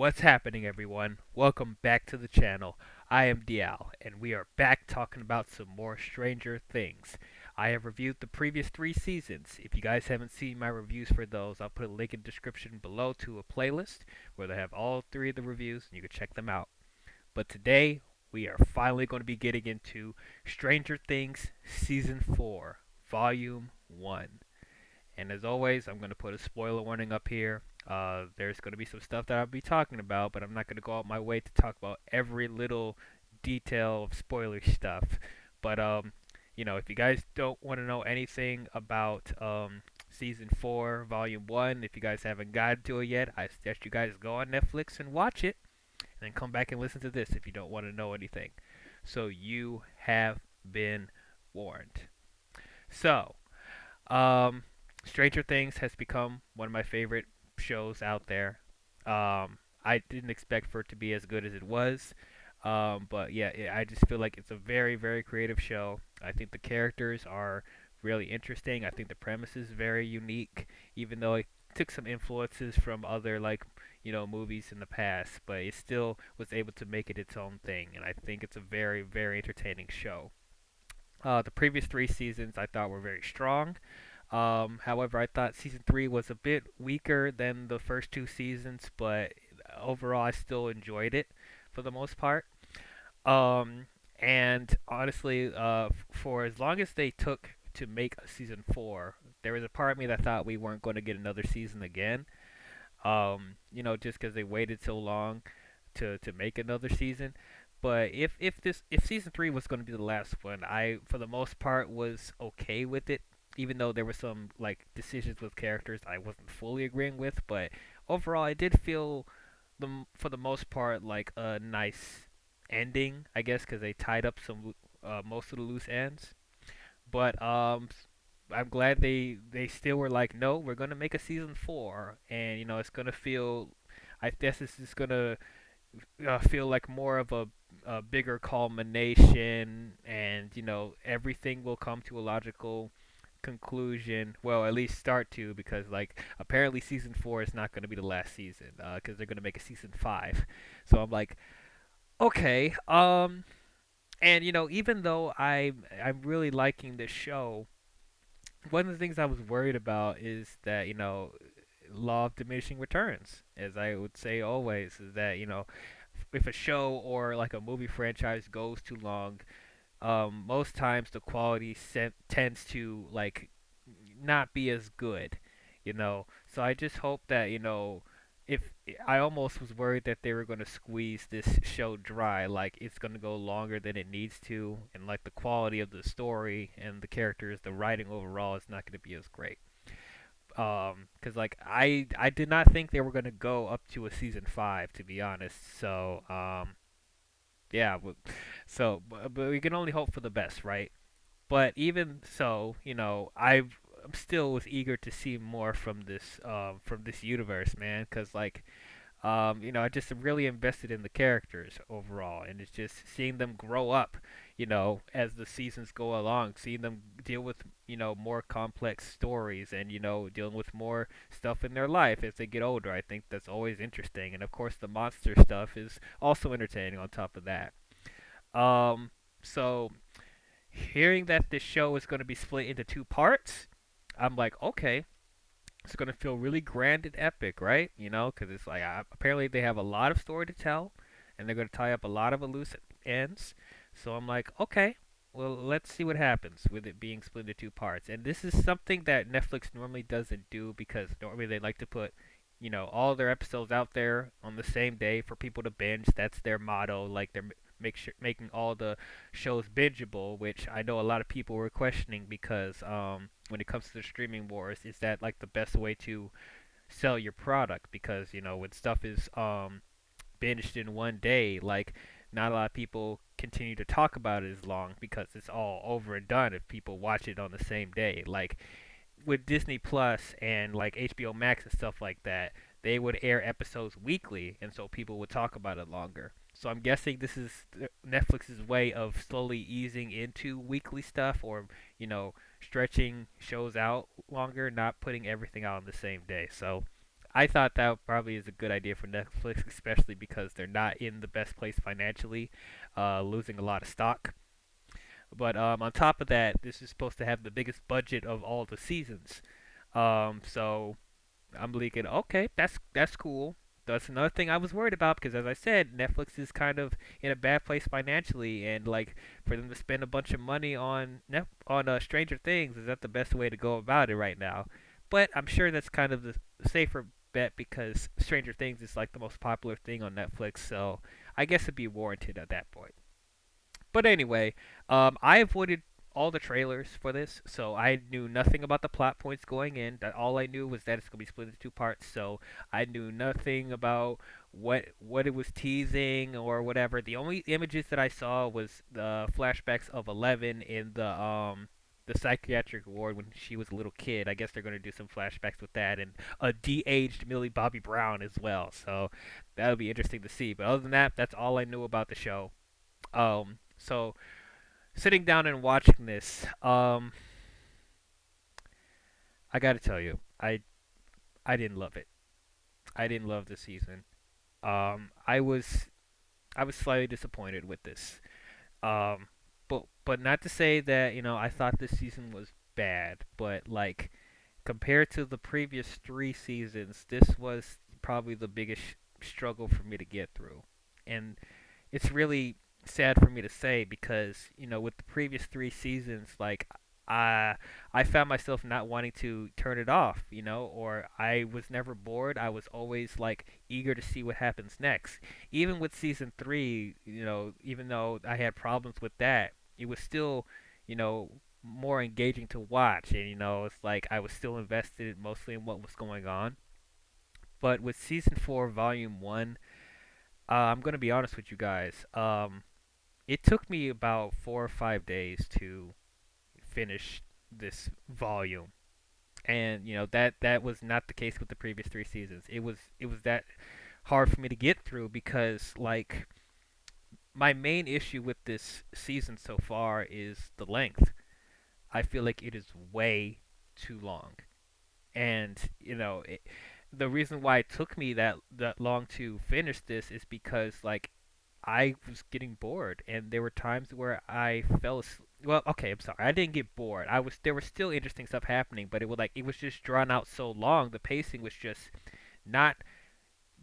What's happening, everyone? Welcome back to the channel. I am Dial, and we are back talking about some more Stranger Things. I have reviewed the previous 3 seasons. If you guys haven't seen my reviews for those, I'll put a link in the description below to a playlist where they have all 3 of the reviews, and you can check them out. But today, we are finally going to be getting into Stranger Things Season 4, Volume 1. And as always, I'm going to put a spoiler warning up here. There's going to be some stuff that I'll be talking about, but I'm not going to go out my way to talk about every little detail of spoiler stuff. But if you guys don't want to know anything about season 4, volume 1, if you guys haven't gotten to it yet, I suggest you guys go on Netflix and watch it, and then come back and listen to this if you don't want to know anything. So you have been warned. So, um, Stranger Things has become one of my favorite shows out there. I didn't expect for it to be as good as it was. But yeah, I just feel like it's a very, very creative show. I think the characters are really interesting. I think the premise is very unique, even though it took some influences from other movies in the past, but it still was able to make it its own thing. And I think it's a very, very entertaining show. The previous 3 seasons I thought were very strong. However, I thought season 3 was a bit weaker than the first 2 seasons, but overall I still enjoyed it for the most part. And honestly, for as long as they took to make season 4, there was a part of me that thought we weren't going to get another season again. Just because they waited so long to make another season. But if season 3 was going to be the last one, I for the most part was okay with it, even though there were some like decisions with characters I wasn't fully agreeing with. But overall, I did feel for the most part like a nice ending, I guess, because they tied up some most of the loose ends. But I'm glad they still were like, no, we're gonna make a season 4, and it's gonna feel. I guess this is gonna feel like more of a bigger culmination, and everything will come to a logical conclusion. Well, at least start to, because like apparently season 4 is not going to be the last season, because they're going to make a season 5. So I'm like, okay, and even though I'm really liking this show, one of the things I was worried about is that law of diminishing returns, as I would say always, is that if a show or like a movie franchise goes too long, most times the quality tends to like not be as good. So I just hope that if I almost was worried that they were going to squeeze this show dry, like it's going to go longer than it needs to, and like the quality of the story and the characters, the writing overall is not going to be as great. Cause like I did not think they were gonna go up to a season 5, to be honest. So yeah, but we can only hope for the best, right? But even so, I'm still was eager to see more from this universe, man. Cause like I just really invested in the characters overall, and it's just seeing them grow up, as the seasons go along, seeing them deal with, more complex stories, and dealing with more stuff in their life as they get older. I think that's always interesting, and of course the monster stuff is also entertaining on top of that. So hearing that this show is going to be split into 2 parts, I'm like, okay, it's gonna feel really grand and epic, right? Because it's like apparently they have a lot of story to tell, and they're gonna tie up a lot of loose ends. So I'm like, okay, well, let's see what happens with it being split into 2 parts. And this is something that Netflix normally doesn't do, because normally they like to put, all their episodes out there on the same day for people to binge. That's their motto. Like they're making all the shows bingeable, which I know a lot of people were questioning, because when it comes to the streaming wars, is that like the best way to sell your product? Because when stuff is binged in one day, like not a lot of people continue to talk about it as long, because it's all over and done if people watch it on the same day. Like with Disney Plus and like HBO Max and stuff like that, they would air episodes weekly, and so people would talk about it longer. So I'm guessing this is Netflix's way of slowly easing into weekly stuff, or stretching shows out longer, not putting everything out on the same day. So I thought that probably is a good idea for Netflix, especially because they're not in the best place financially, losing a lot of stock. But on top of that, this is supposed to have the biggest budget of all the seasons. So I'm thinking, okay, that's cool. That's another thing I was worried about because, as I said, Netflix is kind of in a bad place financially, and like for them to spend a bunch of money on Stranger Things, is that the best way to go about it right now? But I'm sure that's kind of the safer bet because Stranger Things is like the most popular thing on Netflix, so I guess it'd be warranted at that point. But anyway, I avoided all the trailers for this, so I knew nothing about the plot points going in. That all I knew was that it's gonna be split into two parts. So I knew nothing about what it was teasing or whatever. The only images that I saw was the flashbacks of Eleven in the psychiatric ward when she was a little kid. I guess they're gonna do some flashbacks with that and a de-aged Millie Bobby Brown as well. So that'll be interesting to see. But other than that, that's all I knew about the show. So sitting down and watching this, I gotta tell you, I didn't love it. I didn't love the season. I was slightly disappointed with this. But not to say that I thought this season was bad, but like compared to the previous three seasons, this was probably the biggest struggle for me to get through, and it's really sad for me to say because with the previous three seasons, like I I found myself not wanting to turn it off, or I was never bored. I was always like eager to see what happens next. Even with season three, even though I had problems with that, it was still, you know, more engaging to watch, and it's like I was still invested mostly in what was going on. But with season four, volume one, I'm gonna be honest with you guys. It took me about 4 or 5 days to finish this volume, and that was not the case with the previous three seasons. It was that hard for me to get through because like my main issue with this season so far is the length. I feel like it is way too long, and the reason why it took me that long to finish this is because like I was getting bored, and there were times where I fell asleep. Well, okay, I'm sorry. I didn't get bored. There was still interesting stuff happening, but it was just drawn out so long. The pacing was just not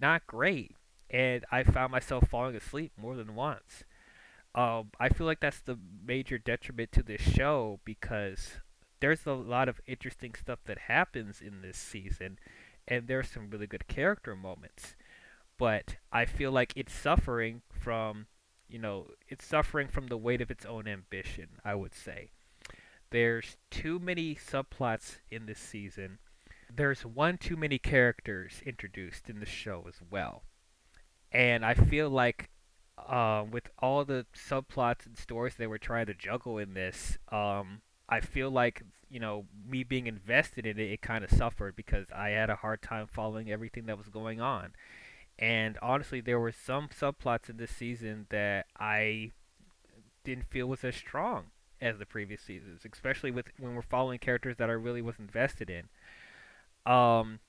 not great, and I found myself falling asleep more than once. I feel like that's the major detriment to this show because there's a lot of interesting stuff that happens in this season, and there's some really good character moments, but I feel like it's suffering from the weight of its own ambition, I would say. There's too many subplots in this season. There's one too many characters introduced in the show as well. And I feel like with all the subplots and stories they were trying to juggle in this, I feel like, me being invested in it, it kind of suffered because I had a hard time following everything that was going on. And honestly, there were some subplots in this season that I didn't feel was as strong as the previous seasons, especially with when we're following characters that I really was invested in. Um,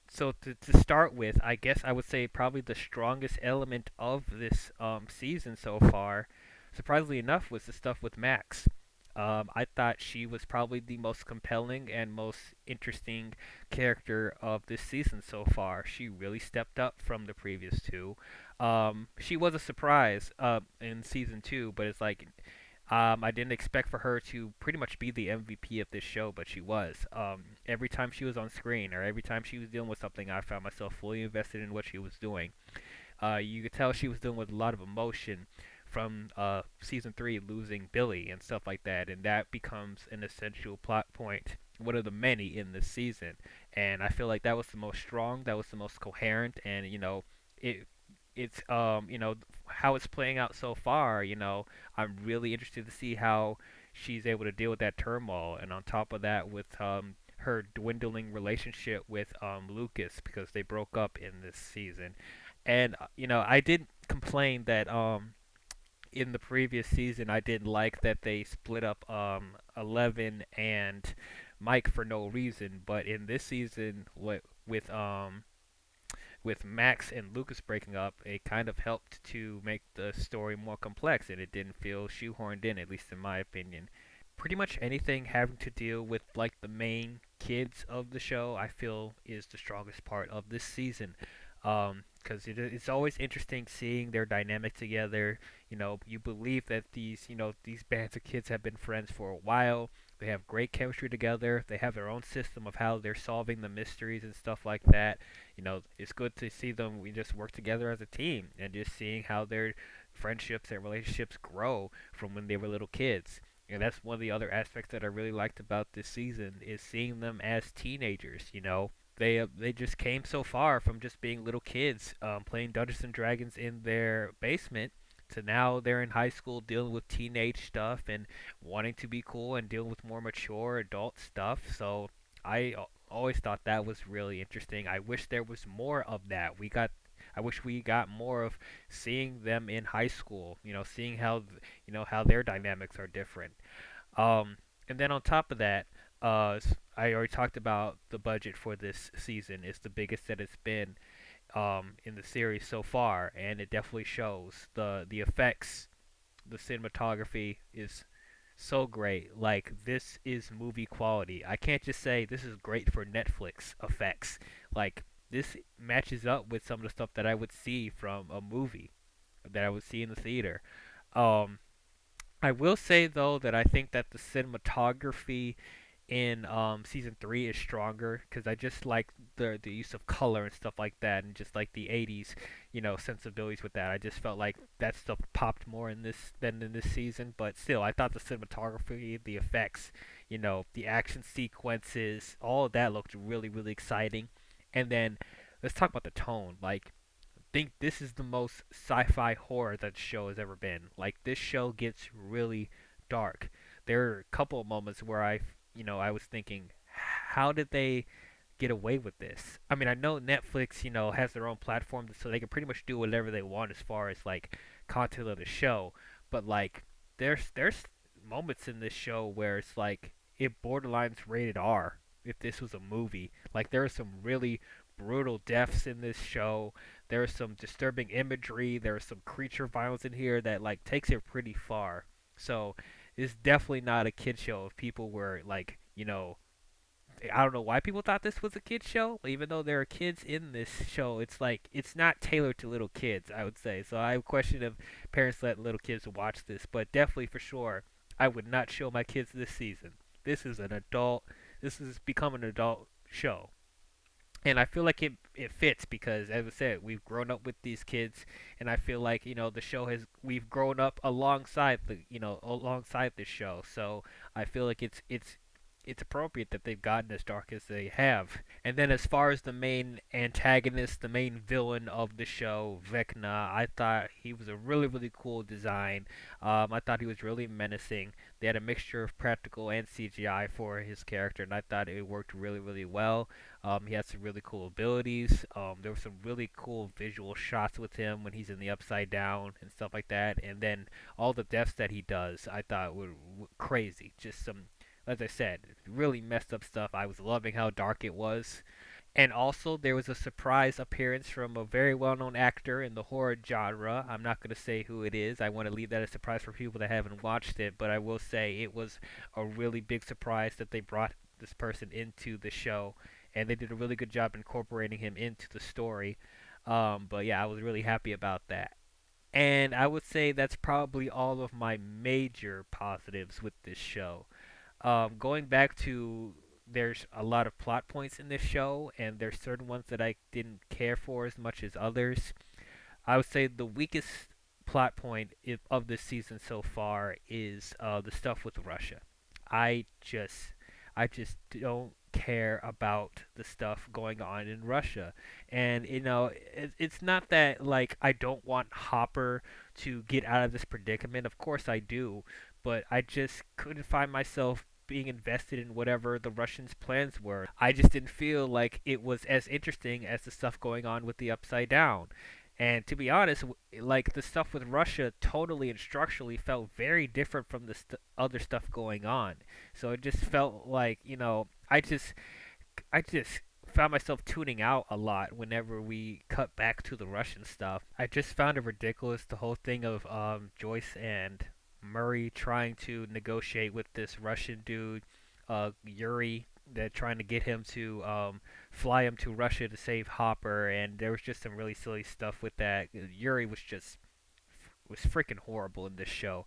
so to start with, I guess I would say probably the strongest element of this season so far, surprisingly enough, was the stuff with Max. I thought she was probably the most compelling and most interesting character of this season so far. She really stepped up from the previous two. She was a surprise in season two, but it's like I didn't expect for her to pretty much be the MVP of this show, but she was. Every time she was on screen or every time she was dealing with something, I found myself fully invested in what she was doing. You could tell she was dealing with a lot of emotion from season three, losing Billy and stuff like that, and that becomes an essential plot point, one of the many in this season. And I feel like that was the most strong, that was the most coherent, and it it's how it's playing out so far. I'm really interested to see how she's able to deal with that turmoil, and on top of that, with her dwindling relationship with Lucas because they broke up in this season. And I did complain that in the previous season I didn't like that they split up 11 and Mike for no reason, but in this season with with Max and Lucas breaking up, it kind of helped to make the story more complex, and it didn't feel shoehorned in, at least in my opinion. Pretty much anything having to deal with like the main kids of the show, I feel is the strongest part of this season. Because it's always interesting seeing their dynamic together. You know, you believe that these bands of kids have been friends for a while. They have great chemistry together. They have their own system of how they're solving the mysteries and stuff like that. You know, it's good to see them. We just work together as a team, and just seeing how their friendships and relationships grow from when they were little kids. And that's one of the other aspects that I really liked about this season is seeing them as teenagers. You know, they just came so far from just being little kids playing Dungeons and Dragons in their basement to now they're in high school dealing with teenage stuff and wanting to be cool and dealing with more mature adult stuff. So always thought that was really interesting. I wish there was more of that. I wish we got more of seeing them in high school. You know, seeing how their dynamics are different. And then on top of that, I already talked about the budget for this season. It's the biggest that it's been in the series so far, and it definitely shows. The effects, the cinematography is so great. Like this is movie quality. I can't just say this is great for Netflix effects. Like this matches up with some of the stuff that I would see from a movie that I would see in the theater. Um, I will say though that I think that the cinematography in season 3 is stronger because I just like the use of color and stuff like that, and just like the 80s, sensibilities with that. I just felt like that stuff popped more in this than in this season, but still, I thought the cinematography, the effects, the action sequences, all of that looked really really exciting. And then let's talk about the tone. Like think this is the most sci-fi horror that the show has ever been. Like this show gets really dark. There are a couple of moments where I was thinking, how did they get away with this? I mean, I know Netflix, has their own platform, so they can pretty much do whatever they want as far as like content of the show. But like, there's moments in this show where it's like it borderlines rated R if this was a movie. Like there are some really brutal deaths in this show. There's some disturbing imagery. There's some creature violence in here that like takes it pretty far. So it's definitely not a kid show. If people were like, I don't know why people thought this was a kid show, even though there are kids in this show. It's like it's not tailored to little kids, I would say. So I question if parents let little kids watch this, but definitely for sure, I would not show my kids this season. This is an adult. This has become an adult show, and I feel like it fits because, as I said, we've grown up with these kids, and I feel like the show has we've grown up alongside alongside this show. So I feel like it's appropriate that they've gotten as dark as they have. And then as far as the main antagonist, the main villain of the show, Vecna, I thought he was a really really cool design. I thought he was really menacing. They had a mixture of practical and CGI for his character, and I thought it worked really really well. He had some really cool abilities. There were some really cool visual shots with him when he's in the upside down and stuff like that. And then all the deaths that he does, I thought were crazy. Just some, as I said, really messed up stuff. I was loving how dark it was. And also, there was a surprise appearance from a very well known actor in the horror genre. I'm not going to say who it is. I want to leave that a surprise for people that haven't watched it. But I will say it was a really big surprise that they brought this person into the show. And they did a really good job incorporating him into the story. But yeah, I was really happy about that. And I would say that's probably all of my major positives with this show. Going back to there's a lot of plot points in this show, and there's certain ones that I didn't care for as much as others. I would say the weakest plot point of this season so far is the stuff with Russia. I just, I just don't care about the stuff going on in Russia, and it's not that like I don't want Hopper to get out of this predicament. Of course I do, but I just couldn't find myself being invested in whatever the Russians' plans were. I just didn't feel like it was as interesting as the stuff going on with the Upside Down. And to be honest, like the stuff with Russia totally and structurally felt very different from the other stuff going on. So it just felt like, I just found myself tuning out a lot whenever we cut back to the Russian stuff. I just found it ridiculous, the whole thing of Joyce and Murray trying to negotiate with this Russian dude, Yuri, that trying to get him to fly him to Russia to save Hopper, and there was just some really silly stuff with that. Yuri was freaking horrible in this show.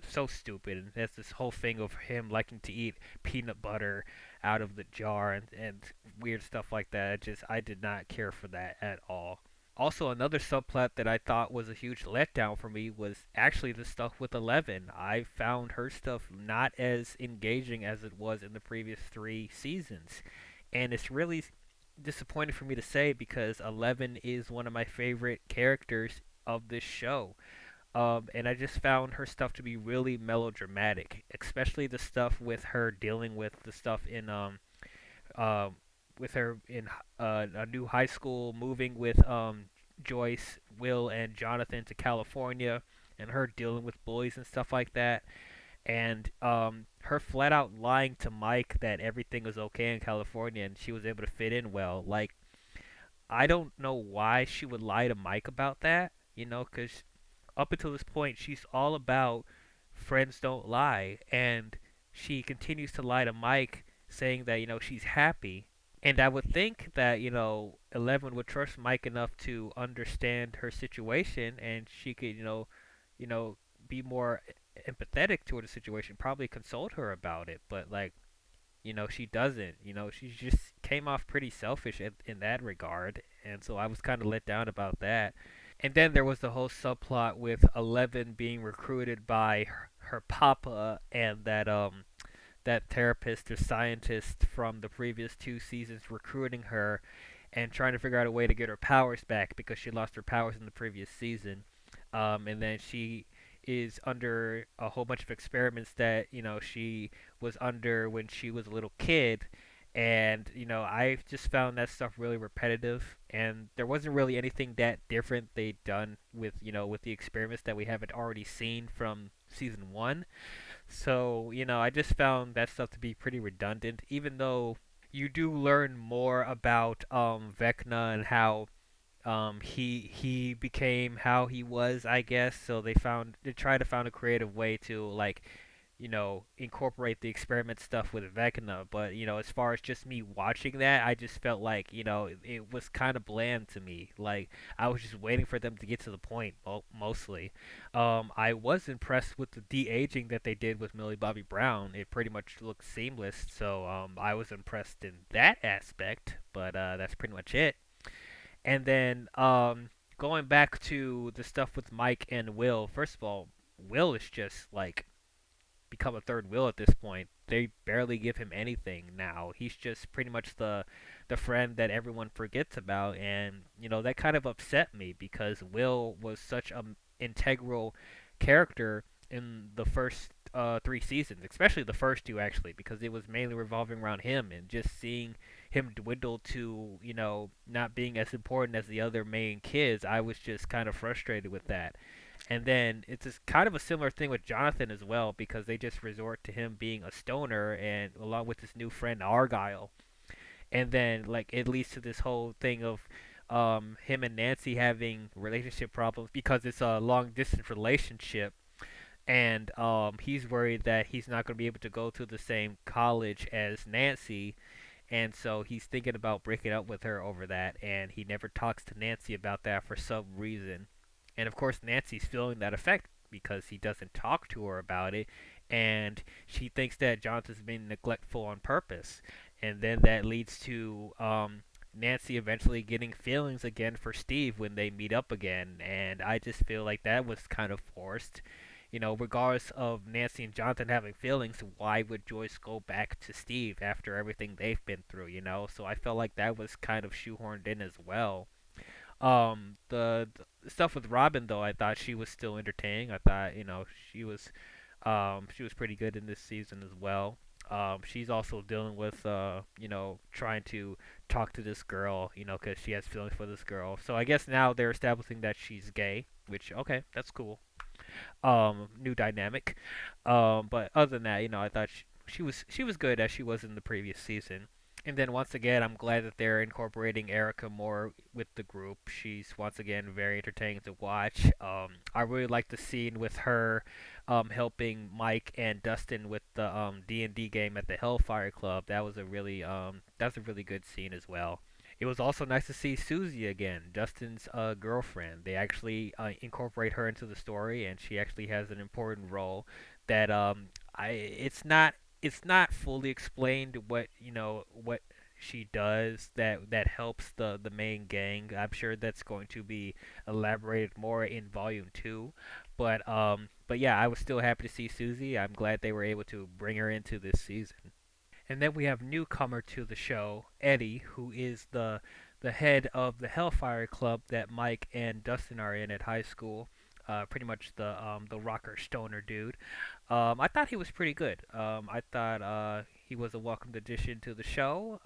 So stupid. And that's this whole thing of him liking to eat peanut butter out of the jar and weird stuff like that. I did not care for that at all. Also, another subplot that I thought was a huge letdown for me was actually the stuff with Eleven. I found her stuff not as engaging as it was in the previous three seasons. And it's really disappointing for me to say because Eleven is one of my favorite characters of this show. And I just found her stuff to be really melodramatic, especially the stuff with her dealing with the stuff in uh, with her in a new high school, moving with Joyce, Will, and Jonathan to California, and her dealing with bullies and stuff like that, and her flat out lying to Mike that everything was okay in California and she was able to fit in well. Like, I don't know why she would lie to Mike about that, because up until this point, she's all about friends don't lie, and she continues to lie to Mike, saying that she's happy. And I would think that Eleven would trust Mike enough to understand her situation, and she could you know be more empathetic toward the situation, probably consult her about it. But like she doesn't. She just came off pretty selfish in that regard, and so I was kind of let down about that. And then there was the whole subplot with Eleven being recruited by her papa and that therapist or scientist from the previous two seasons recruiting her and trying to figure out a way to get her powers back because she lost her powers in the previous season. And then she is under a whole bunch of experiments that she was under when she was a little kid, and I just found that stuff really repetitive, and there wasn't really anything that different they'd done with with the experiments that we haven't already seen from season one. So I just found that stuff to be pretty redundant, even though you do learn more about Vecna and how he became how he was, I guess. So they tried to find a creative way to like incorporate the experiment stuff with Vecna. But as far as just me watching that, I just felt like it was kind of bland to me. Like I was just waiting for them to get to the point mostly. I was impressed with the de aging that they did with Millie Bobby Brown. It pretty much looked seamless. So I was impressed in that aspect. But that's pretty much it. And then going back to the stuff with Mike and Will, first of all, Will is just like become a third Will at this point. They barely give him anything now. He's just pretty much the friend that everyone forgets about, and that kind of upset me because Will was such a integral character in the first three seasons, especially the first two actually, because it was mainly revolving around him, and just seeing him dwindle to not being as important as the other main kids, I was just kind of frustrated with that. And then it's just kind of a similar thing with Jonathan as well because they just resort to him being a stoner and along with his new friend Argyle. And then like it leads to this whole thing of him and Nancy having relationship problems because it's a long distance relationship, and he's worried that he's not going to be able to go to the same college as Nancy, and so he's thinking about breaking up with her over that, and he never talks to Nancy about that for some reason. And of course, Nancy's feeling that effect because he doesn't talk to her about it, and she thinks that Jonathan's being neglectful on purpose. And then that leads to Nancy eventually getting feelings again for Steve when they meet up again, and I just feel like that was kind of forced. Regardless of Nancy and Jonathan having feelings, why would Joyce go back to Steve after everything they've been through? So I felt like that was kind of shoehorned in as well. The stuff with Robin though, I thought she was still entertaining. I thought she was she was pretty good in this season as well. She's also dealing with trying to talk to this girl, because she has feelings for this girl. So I guess now they're establishing that she's gay, which okay, that's cool. New dynamic. But other than that, I thought she was good as she was in the previous season. And then once again, I'm glad that they're incorporating Erica more with the group. She's once again very entertaining to watch. I really like the scene with her helping Mike and Dustin with the D&D game at the Hellfire Club. That's a really good scene as well. It was also nice to see Susie again, Dustin's girlfriend. They actually incorporate her into the story, and she actually has an important role. That it's not fully explained what she does that helps the main gang. I'm sure that's going to be elaborated more in volume 2. But yeah, I was still happy to see Susie. I'm glad they were able to bring her into this season. And then we have newcomer to the show, Eddie, who is the head of the Hellfire Club that Mike and Dustin are in at high school. Pretty much the rocker stoner dude. I thought he was pretty good. I thought he was a welcomed addition to the show.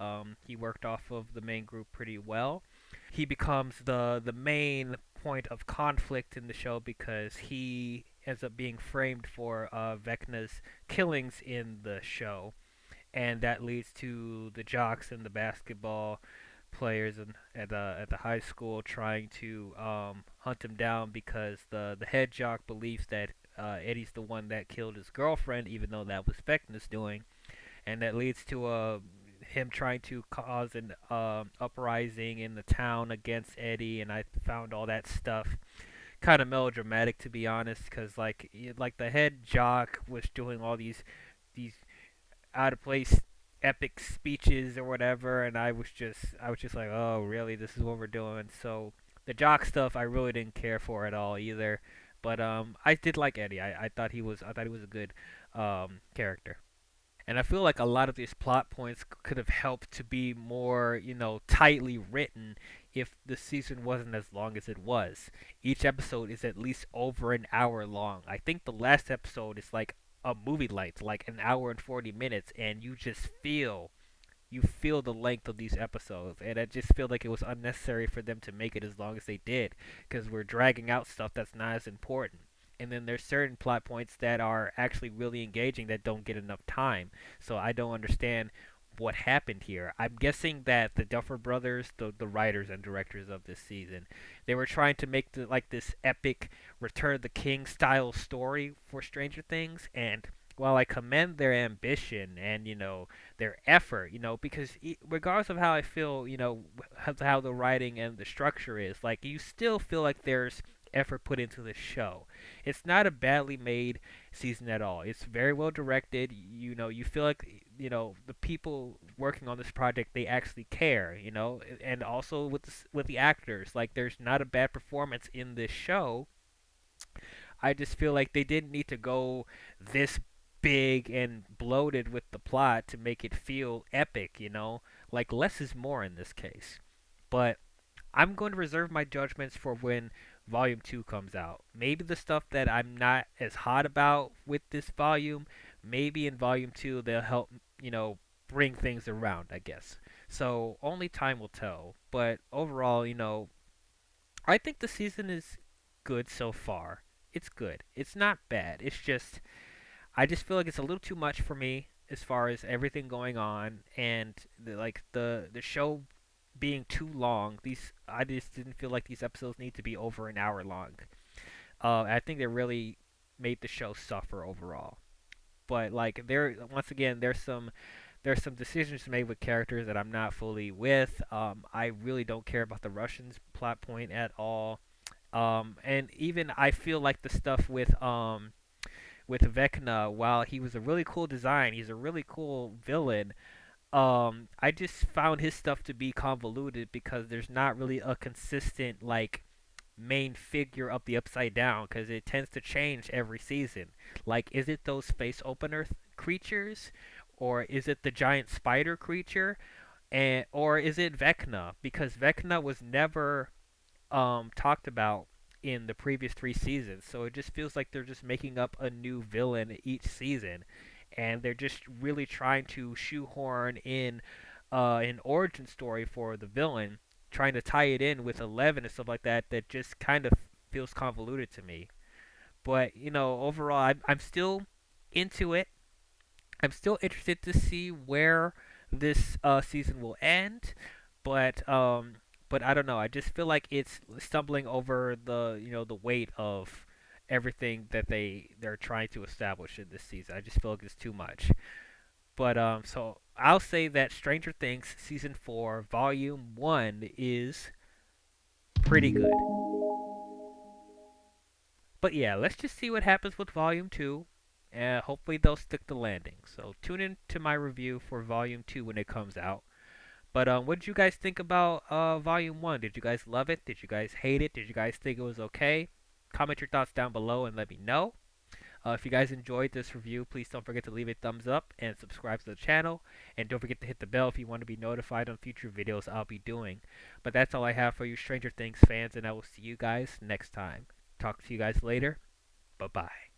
He worked off of the main group pretty well. He becomes the main point of conflict in the show because he ends up being framed for Vecna's killings in the show, and that leads to the jocks and the basketball players at the high school trying to hunt him down because the head jock believes that Eddie's the one that killed his girlfriend, even though that was Vecna's doing, and that leads to him trying to cause an uprising in the town against Eddie. And I found all that stuff kind of melodramatic, to be honest, because like the head jock was doing all these out of place epic speeches or whatever, and I was just like, oh really, this is what we're doing. So the jock stuff I really didn't care for at all either. But I did like Eddie. I thought he was a good character. And I feel like a lot of these plot points could have helped to be more, tightly written if the season wasn't as long as it was. Each episode is at least over an hour long. I think the last episode is like a movie length, like an hour and 40 minutes, and you feel the length of these episodes, and I just feel like it was unnecessary for them to make it as long as they did, because we're dragging out stuff that's not as important. And then there's certain plot points that are actually really engaging that don't get enough time. So I don't understand what happened here. I'm guessing that the Duffer Brothers, the writers and directors of this season, they were trying to make like this epic Return of the King style story for Stranger Things, and while I commend their ambition and their effort, because regardless of how I feel, how the writing and the structure is, like you still feel like there's effort put into the show. It's not a badly made season at all. It's very well directed. You feel like the people working on this project, they actually care. And also with the actors, like there's not a bad performance in this show. I just feel like they didn't need to go this big and bloated with the plot to make it feel epic. Like less is more in this case. But I'm going to reserve my judgments for when volume 2 comes out. Maybe the stuff that I'm not as hot about with this volume, maybe in volume 2 they'll help, bring things around, I guess. So only time will tell. But overall, I think the season is good so far. It's good. It's not bad. I just feel like it's a little too much for me as far as everything going on, and the show being too long. These I just didn't feel like these episodes need to be over an hour long. I think they really made the show suffer overall. But like there, once again, there's some decisions made with characters that I'm not fully with. I really don't care about the Russians plot point at all. And even I feel like the stuff with Vecna, while he was a really cool design, he's a really cool villain. I just found his stuff to be convoluted because there's not really a consistent like main figure of the Upside Down, because it tends to change every season. Like, is it those face opener creatures, or is it the giant spider creature, and or is it Vecna? Because Vecna was never talked about in the previous 3 seasons. So it just feels like they're just making up a new villain each season, and they're just really trying to shoehorn in an origin story for the villain, trying to tie it in with 11 and stuff like that. That just kind of feels convoluted to me. But overall, I'm still into it. I'm still interested to see where this season will end, but I don't know. I just feel like it's stumbling over the the weight of everything that they're trying to establish in this season. I just feel like it's too much. But so I'll say that Stranger Things season 4 volume 1 is pretty good. But yeah, let's just see what happens with volume 2. And hopefully they'll stick the landing. So tune in to my review for volume 2 when it comes out. But what did you guys think about volume 1? Did you guys love it? Did you guys hate it? Did you guys think it was okay? Comment your thoughts down below and let me know. If you guys enjoyed this review, please don't forget to leave a thumbs up and subscribe to the channel. And don't forget to hit the bell if you want to be notified on future videos I'll be doing. But that's all I have for you Stranger Things fans, and I will see you guys next time. Talk to you guys later. Bye-bye.